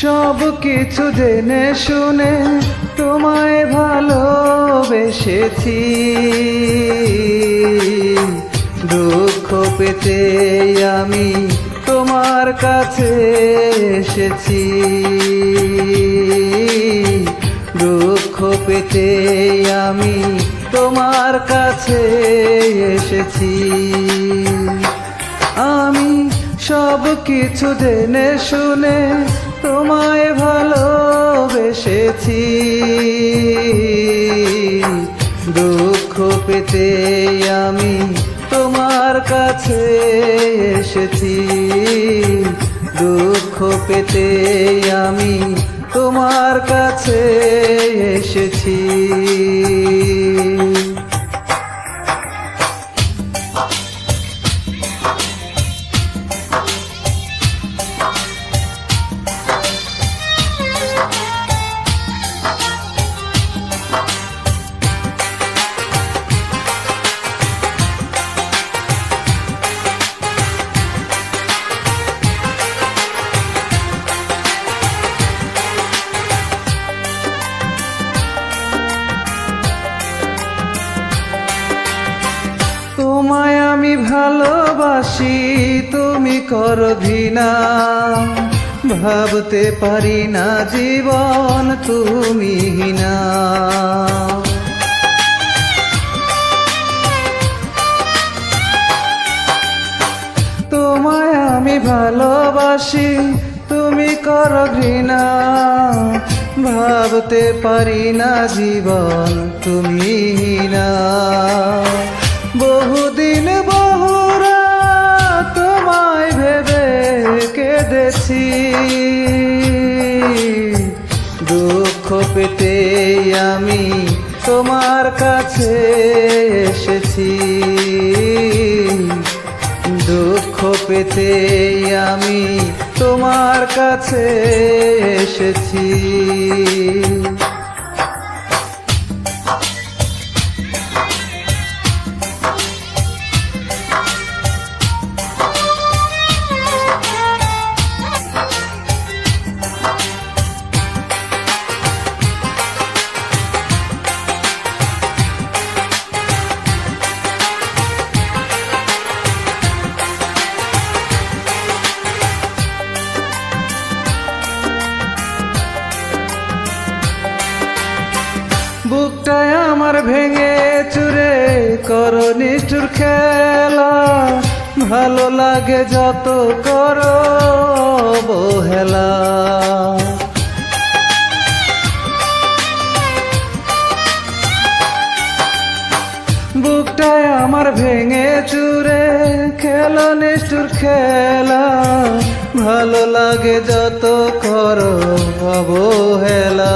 সব কিছু জেনে শুনে তোমায় ভালোবেসেছি, দুঃখ পেতে আমি তোমার কাছে এসেছি, দুঃখ পেতে আমি তোমার কাছে এসেছি। আমি সব কিছু জেনে শুনে তোমায় ভালোবেসেছি, দুঃখ পেতে আমি তোমার কাছে এসেছি, দুঃখ পেতে আমি তোমার কাছে এসেছি। তোমায় আমি ভালোবাসি, তুমি করো ঘৃণা, ভাবতে পারি না জীবন তুমি না। তোমায় আমি ভালোবাসি, তুমি করো ঘৃণা, ভাবতে পারি না জীবন তুমি না। বহুদিন বহুরা তোমায় ভেবে কেঁদেছি, দুঃখ পেতে আমি তোমার কাছে এসেছি, দুঃখ পেতে আমি তোমার কাছে এসেছি। বুকটায় আমার ভেঙে চুরে করো নিষ্ঠুর খেলা, ভালো লাগে যত করো অবহেলা। বুকটায় আমার ভেঙে চুরে খেলো নিষ্ঠুর খেলা, ভালো লাগে যত করো অবহেলা।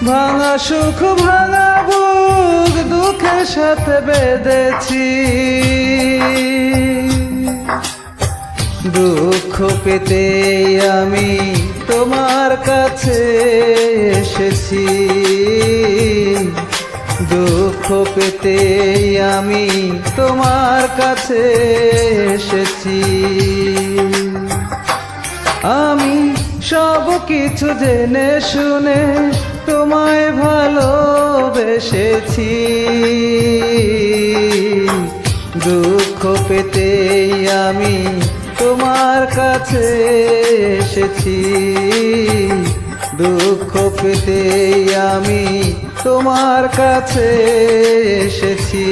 ভাঙা সুখ ভাঙা বুক দুঃখের সাথে বেঁধেছি, দুঃখ পেতে আমি তোমার কাছে এসেছি, দুঃখ পেতে আমি তোমার কাছে এসেছি। আমি সব কিছু জেনে শুনে তোমায় ভালোবেসেছি, দুঃখ পেতে আমি তোমার কাছে এসেছি, দুঃখ পেতে আমি তোমার কাছে এসেছি।